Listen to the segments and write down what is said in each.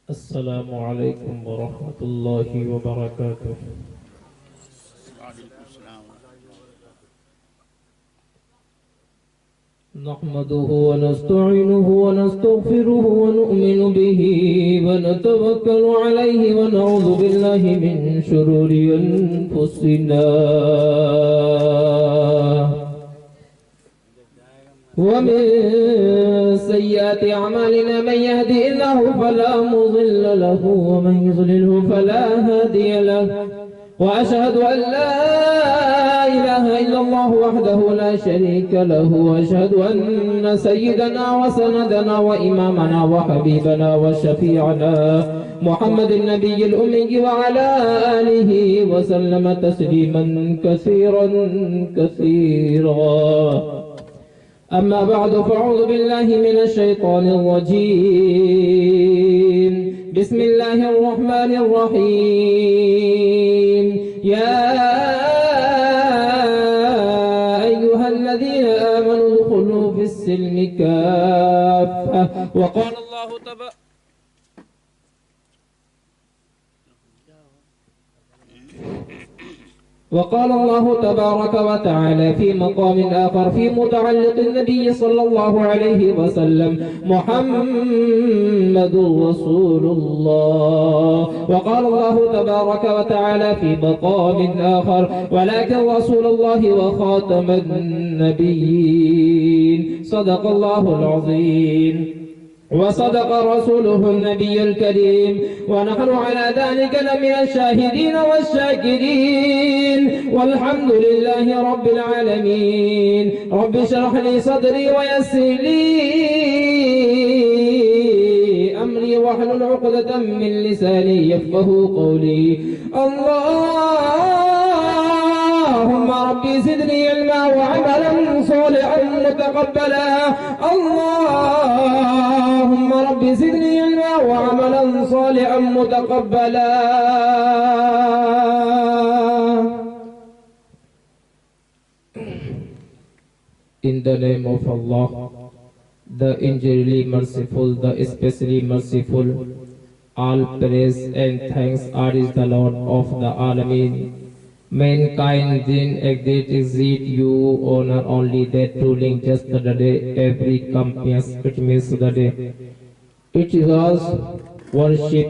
السلام علیکم ورحمۃ اللہ وبرکاتہ۔ نحمده ونستعينه ونستغفره ونؤمن به ونتوكل عليه ونعوذ بالله من شرور أنفسنا ومن سيئات أعمالنا، من يهدي الله فلا مضل له ومن يضلله فلا هادي له، وأشهد أن لا إله إلا الله وحده لا شريك له، وأشهد أن سيدنا وسندنا وإمامنا وحبيبنا وشفيعنا محمد النبي الأمي وعلى آله وسلم تسليما كثيرا كثيرا. أما بعد، فأعوذ بالله من الشيطان الرجيم. بسم الله الرحمن الرحيم. يا أيها الذين آمنوا ادخلوا في السلم كافة. وقال الله تبارك وتعالى في مقام آخر في متعلق النبي صلى الله عليه وسلم: محمد رسول الله. وقال الله تبارك وتعالى في مقام آخر: ولكن رسول الله وخاتم النبيين. صدق الله العظيم وصدق رسوله النبي الكريم، ونحن على ذلك لمن الشاهدين والشاكرين، والحمد لله رب العالمين. رب اشرح لي صدري ويسر لي أمري واحلل عقدة من لساني يفقه قولي. اللهم ربي زدني علما وعملا صالحا متقبلا. اللهم ربي زدني علما وعملا صالحا متقبلا. In the name of Allah, the injuriously merciful, the especially merciful, all praise and thanks are is the Lord of the Alameen. Mankind then exceed you honor only that ruling just the day every companies it means the day it was worship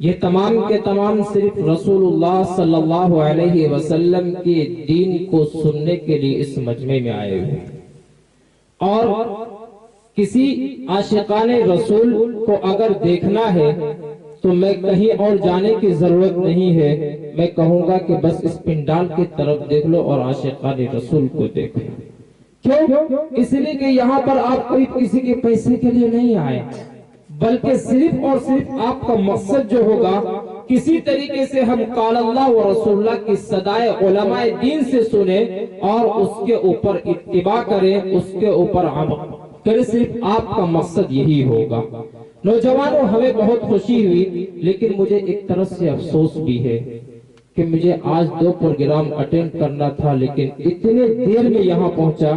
یہ تمام کے تمام صرف رسول اللہ صلی اللہ علیہ وسلم کے دین کو سننے کے لیے اس مجمع میں آئے ہوئے، اور کسی عاشقان رسول کو اگر دیکھنا ہے تو میں کہیں اور جانے کی ضرورت نہیں ہے، میں کہوں گا کہ بس اس پنڈال کی طرف دیکھ لو اور عاشقان رسول کو دیکھو۔ کیوں؟ اس لیے کہ یہاں پر آپ کوئی کسی کے پیسے کے لیے نہیں آئے، بلکہ صرف اور صرف آپ کا مقصد جو ہوگا کسی طریقے سے ہم قال اللہ و رسول اللہ کی صدائے علماء دین سے سنیں اور اس کے اوپر اتباع کریں، اس کے اوپر عمل کریں، صرف آپ کا مقصد یہی ہوگا۔ نوجوانوں، ہمیں بہت خوشی ہوئی، لیکن مجھے ایک طرف سے افسوس بھی ہے کہ مجھے آج 2 پروگرام اٹینڈ کرنا تھا، لیکن اتنے دیر میں یہاں پہنچا۔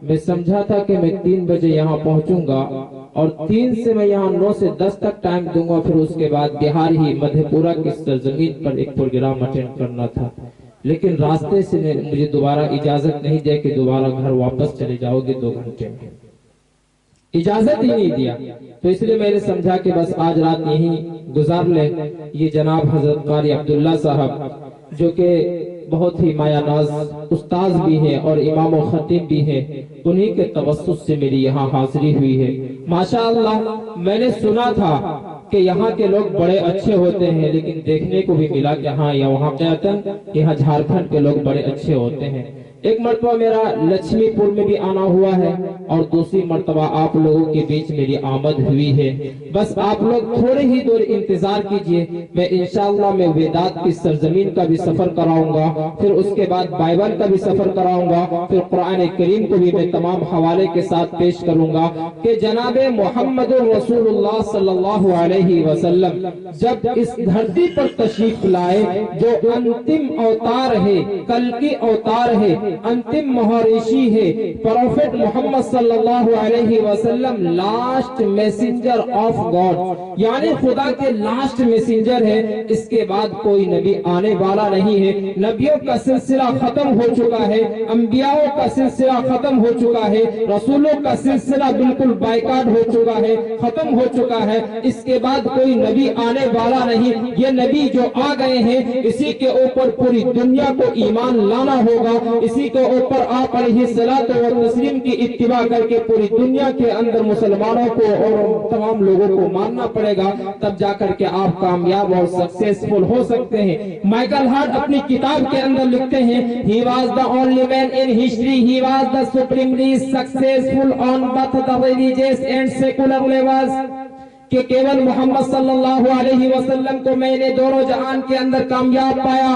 میں سمجھا تھا کہ میں 3 بجے یہاں پہنچوں گا اور 3 سے میں یہاں 9 سے 10 تک ٹائم دوں گا، پھر اس کے بعد بہار ہی مدھے پورہ کی سرزمین پر ایک پروگرام اٹینڈ کرنا تھا، لیکن راستے سے مجھے دوبارہ اجازت نہیں دیا کہ دوبارہ گھر واپس چلے جاؤ گے 2 گھنٹے میں، اجازت ہی نہیں دیا۔ تو اس لیے میں نے سمجھا کہ بس آج رات یہیں گزار لیں۔ یہ جناب حضرت قاری عبداللہ صاحب جو کہ بہت ہی مایہ ناز استاذ بھی ہیں اور امام و خطیب بھی ہیں، انہی کے توسط سے میری یہاں حاضری ہوئی ہے۔ ماشاءاللہ میں نے سنا تھا کہ یہاں کے لوگ بڑے اچھے ہوتے ہیں، لیکن دیکھنے کو بھی ملا کہ ہاں یہاں یہاں جھارکھنڈ کے لوگ بڑے اچھے ہوتے ہیں۔ ایک مرتبہ میرا لکشمی پور میں بھی آنا ہوا ہے اور دوسری مرتبہ آپ لوگوں کے بیچ میری آمد ہوئی ہے۔ بس آپ لوگ تھوڑے ہی دور انتظار کیجئے، میں انشاءاللہ میں ویدات کی سرزمین کا بھی سفر کراؤں گا، پھر اس کے بعد بائبل کا بھی سفر کراؤں گا، پھر قرآن کریم کو بھی میں تمام حوالے کے ساتھ پیش کروں گا کہ جناب محمد رسول اللہ صلی اللہ علیہ وسلم جب اس دھرتی پر تشریف لائے، جو انتم اوتار ہے، کل کی اوتار ہے، انتم مہارشی ہے، پروفیٹ محمد صلی اللہ علیہ وسلم لاسٹ میسنجر آف گاڈ، یعنی خدا کے لاسٹ میسنجر ہے، اس کے بعد کوئی نبی آنے والا نہیں ہے۔ نبیوں کا سلسلہ ختم ہو چکا ہے، انبیاء کا سلسلہ ختم ہو چکا ہے، رسولوں کا سلسلہ بالکل بائیکاٹ ہو چکا ہے، ختم ہو چکا ہے، اس کے بعد کوئی نبی آنے والا نہیں۔ یہ نبی جو آ گئے ہیں اسی کے اوپر پوری دنیا کو ایمان لانا ہوگا، اسی کے اوپر آپ علیہ الصلوۃ والتسلیم کی اتباع کر کے پوری دنیا کے اندر مسلمانوں کو اور تمام لوگوں کو ماننا پڑے گا، تب جا کر کے آپ کامیاب اور سکسیسفل ہو سکتے ہیں۔ مائیکل ہارٹ اپنی کتاب کے اندر لکھتے ہیں he was the only man in history, he was the supremely successful on both the religious and secular levels، کہ کیول محمد صلی اللہ علیہ وسلم کو میں نے دونوں جہان کے اندر کامیاب پایا۔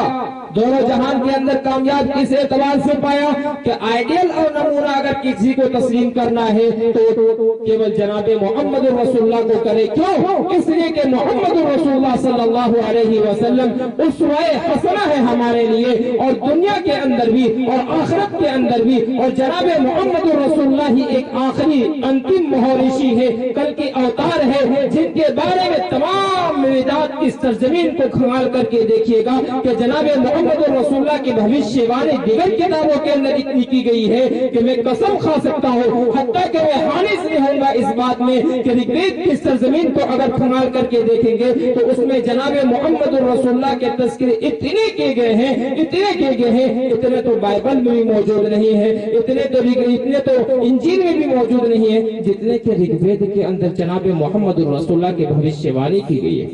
دونوں جہان کے اندر کامیاب کس اعتبار سے پایا کہ آئیڈیل اور نمونہ اگر کسی کو تسلیم کرنا ہے تو کیول جناب محمد رسول اللہ کو کرے۔ کیوں؟ اس لیے کہ محمد رسول اللہ صلی اللہ علیہ وسلم اسوہ حسنہ ہے ہمارے لیے، اور دنیا کے اندر بھی اور آخرت کے اندر بھی، اور جناب محمد رسول اللہ ہی ایک آخری انتم مہارشی ہے، کل کی اوتار ہے، جن کے بارے میں تمام ویدات کی سرزمین کو کھنگال کر کے دیکھیے گا کہ جناب محمد رسول اللہ کی بھوشیہ وانی دیگر کتابوں کے اندر اتنی کی گئی ہے کہ میں قسم کھا سکتا ہوں، حتیٰ کہ میں حانس نہیں ہوں گا اس بات میں کہ رگوید کی سرزمین کو اگر کھنگال کر کے دیکھیں گے تو اس میں جناب محمد رسول اللہ کے تذکرے اتنے کیے گئے ہیں، اتنے کیے گئے ہیں، اتنے تو بائبل میں بھی موجود نہیں ہے، اتنے تو انجیل میں بھی موجود نہیں ہے جتنے کہ رگوید کے اندر جناب محمد رسول اللہ کی بھوشیہ وانی کی گئی ہے۔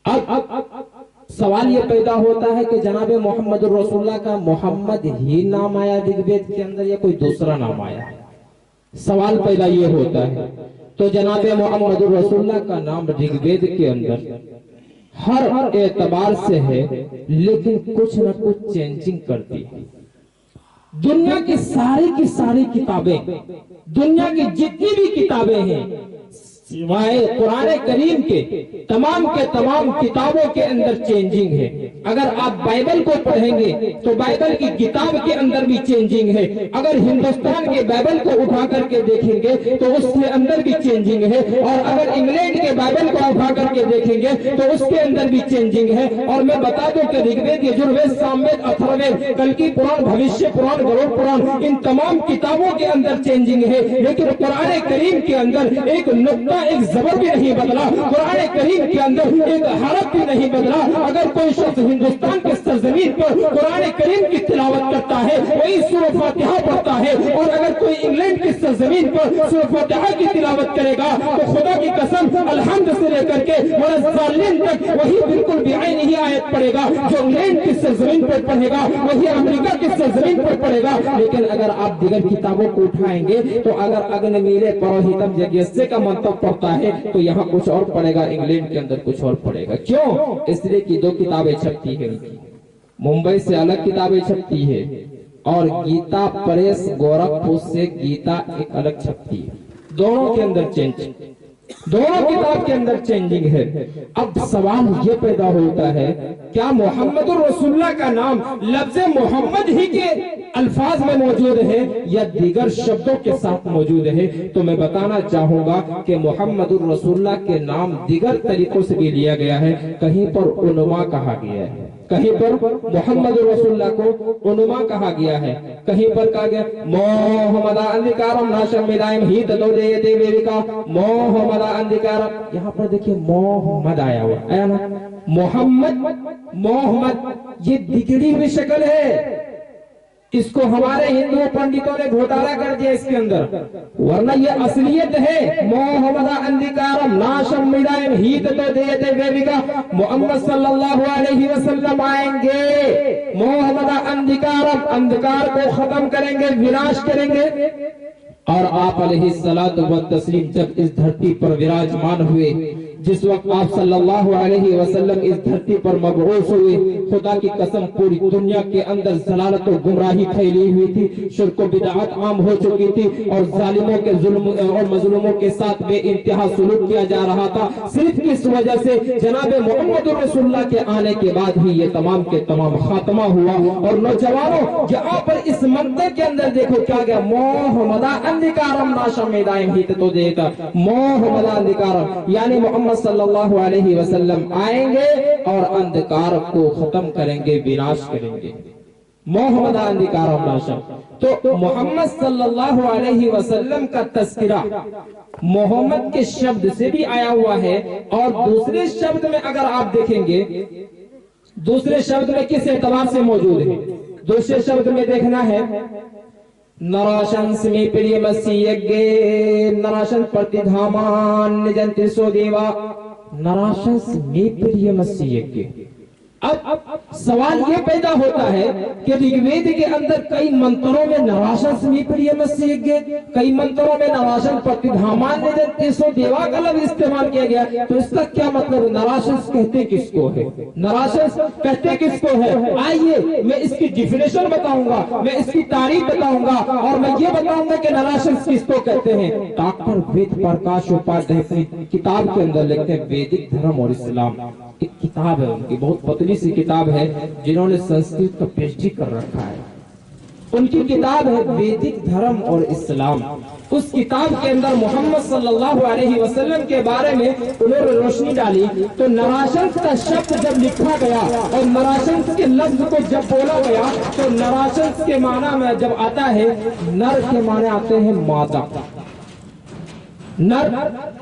اب سوال یہ پیدا ہوتا ہے کہ جناب محمد رسول اللہ کا محمد ہی نام آیا رگوید کے اندر یا کوئی دوسرا نام آیا؟ سوال پیدا یہ ہوتا ہے۔ تو جناب محمد رسول اللہ کا نام رگوید کے اندر ہر اعتبار سے ہے، لیکن کچھ نہ کچھ چینجنگ کرتی ہے۔ دنیا کی ساری کتابیں، دنیا کی جتنی بھی کتابیں ہیں سوائے قرآن کریم کے تمام کتابوں کے اندر چینجنگ ہے۔ اگر آپ بائبل کو پڑھیں گے تو بائبل کی کتاب کے اندر بھی چینجنگ ہے. اگر ہندوستان کے بائبل کو اٹھا کر کے دیکھیں گے تو اس کے اندر بھی چینجنگ ہے, اور اگر انگلینڈ کے بائبل کو اٹھا کر کے دیکھیں گے تو اس کے اندر بھی چینجنگ ہے. اور میں بتا دوں کہ رگ وید, یجروید, ساموید, اتھروید, کلکی پران, بھوشیہ پران, گروڑ پران, ان تمام کتابوں کے اندر چینجنگ ہے, لیکن قرآن کریم کے اندر ایک نقطہ, ایک زبر بھی نہیں بدلا. قرآن کریم کے اندر ایک حرف بھی نہیں بدلا. اگر کوئی شخص ہندوستان کے سرزمین پر قرآن کریم کی تلاوت کرتا ہے وہی سورہ فاتحہ پڑھتا ہے, اور اگر کوئی انگلینڈ کی سرزمین پر سورہ فاتحہ کی تلاوت کرے گا تو خدا کی قسم الحمد سے لے کر کے وللضالین تک وہی بالکل بعین ہی آیت پڑھے گا جو انگلینڈ کی سرزمین پر پڑھے گا, وہی امریکہ کی سرزمین پر پڑھے گا. لیکن اگر آپ دیگر کتابوں کو اٹھائیں گے تو اگر اگن میلے پروہیتم یجنیہ کا منطق پڑھتا ہے تو یہاں کچھ اور پڑھے گا, انگلینڈ کے اندر کچھ اور پڑھے گا. کیوں؟ اس لیے کہ دو کتابیں چھپتی ہیں, ممبئی سے الگ کتابیں چھپتی ہے اور گیتا پریس گورکھپور سے گیتا ایک الگ چھپتی ہے. دونوں کے اندر دونوں کتاب کے اندر چینجنگ ہے. اب سوال یہ پیدا ہوتا ہے, کیا محمد الرسول اللہ کا نام لفظ محمد ہی کے الفاظ میں موجود ہے یا دیگر شبدوں کے ساتھ موجود ہے؟ تو میں بتانا چاہوں گا کہ محمد الرسول اللہ کے نام دیگر طریقوں سے بھی لیا گیا ہے. کہیں پر عنوا کہا گیا ہے, کہیں پر محمد رسول اللہ کو عنوا کہا گیا ہے, کہیں پر کہا گیا محمد اندکارم ناشم مدائم ہی تدو دیتے ویوکا محمد اندکارم. یہاں پر دیکھیں محمد آیا ہوا, آیا نا, محمد یہ بگڑی ہوئی شکل ہے. اس کو ہمارے ہندو پنڈتوں نے گھوٹالا کر دیا اس کے اندر, ورنہ یہ اصلیت ہے. محمد اندکارم ناشم مدائم ہی تدو دیتے ویوکا, محمد صلی اللہ علیہ وسلم آئیں گے, محمد اندکارم, اندکار کو ختم کریں گے, وناش کریں گے. اور آپ علیہ الصلوۃ والتسلیم جب اس دھرتی پر وراجمان ہوئے, جس وقت آپ صلی اللہ علیہ وسلم اس دھرتی پر مبعوث ہوئے, خدا کی قسم پوری دنیا کے اندر ضلالت و گمراہی پھیلی ہوئی تھی, شرک و بدعت عام ہو چکی تھی, اور ظالموں کے ظلم اور مظلوموں کے ساتھ بے انتہا سلوک کیا جا رہا تھا. صرف اس وجہ سے جناب محمد رسول اللہ کے آنے کے بعد ہی یہ تمام کے تمام خاتمہ ہوا. اور نوجوانوں یہاں پر اس منطق کے اندر دیکھو کیا گیا, محمد اندکارم ناشم دائم ہی تو دیتا, محمد اندکارم یعنی محمد صلی اللہ علیہ وسلم آئیں گے اور اندکار کو ختم کریں گے, وناش کریں گے. محمد اندکارم ناشم, تو محمد صلی اللہ علیہ وسلم کا تذکرہ محمد کے شبد سے بھی آیا ہوا ہے. اور دوسرے شبد میں اگر آپ دیکھیں گے, دوسرے شبد میں کس اعتبار سے موجود ہے؟ دوسرے شبد میں دیکھنا ہے نراشنس میں پریہ مسیحگے نراشن پرتدھامان نجنتی سو دیوا, نراشنس میں پریہ مسیحگے. اب سوال یہ پیدا ہوتا ہے کہ رگ وید کے اندر کئی منتروں میں نراشن سمی پریہ مسیحگے, کئی منتروں میں نراشن پرتدھامان نجنتی سو دیوا کا لفظ استعمال کیا گیا. تو اس کا کیا مطلب؟ نراشن کہتے کس کو ہے, نراشن کہتے کس کو ہے؟ آئیے میں اس کی ڈیفینیشن بتاؤں گا, میں اس کی تعریف بتاؤں گا, اور میں یہ بتاؤں گا کہ نراشن کس کو کہتے ہیں. ڈاکٹر وید پرکاش اپادھیائے اپنی کتاب کے اندر لکھتے ہیں ویدک دھرم اور اسلام. ایک کتاب ہے ان کی, بہت پتلی سی کتاب ہے, جنہوں نے سنسکرت کا پی ایچ ڈی کر رکھا ہے. ان کی کتاب ہے ویدک دھرم اور اسلام. اس کتاب کے اندر محمد صلی اللہ علیہ وسلم کے بارے میں انہوں نے روشنی ڈالی. تو نراشنس کا شبد جب لکھا گیا اور نراشنس کے لفظ کو جب بولا گیا تو نراشنس کے معنی میں جب آتا ہے, نر کے معنی آتے ہیں مادہ. نر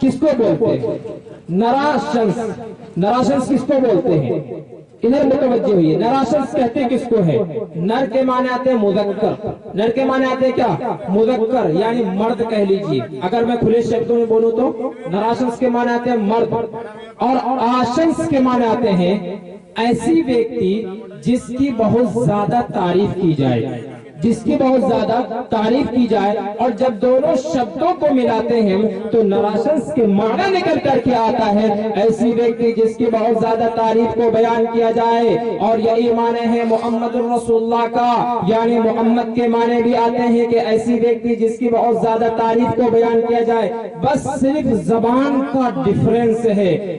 کس کو بولتے ہیں؟ نراشنس. نراشنس کس کو بولتے ہیں؟ ادھر متوجہ ہوئیے. نراشنس کہتے کس کو ہے؟ نر کے معنی آتے ہیں مذکر. نر کے معنی آتے ہیں کیا؟ مذکر یعنی مرد کہہ لیجئے. اگر میں کھلے شبدوں میں بولوں تو نراشنس کے معنی آتے ہیں مرد, اور آشنس کے معنی آتے ہیں ایسی ویکتی جس کی بہت زیادہ تعریف کی جائے, جس کی بہت زیادہ تعریف کی جائے. اور جب دونوں شبدوں کو ملاتے ہیں تو نراشنس کے معنی نکل کر کے آتا ہے ایسی ویکتی جس کی بہت زیادہ تعریف کو بیان کیا جائے. اور یہی معنی ہے محمد الرسول اللہ کا, یعنی محمد کے معنی بھی آتے ہیں کہ ایسی ویکتی جس کی بہت زیادہ تعریف کو بیان کیا جائے. بس صرف زبان کا ڈیفرنس ہے.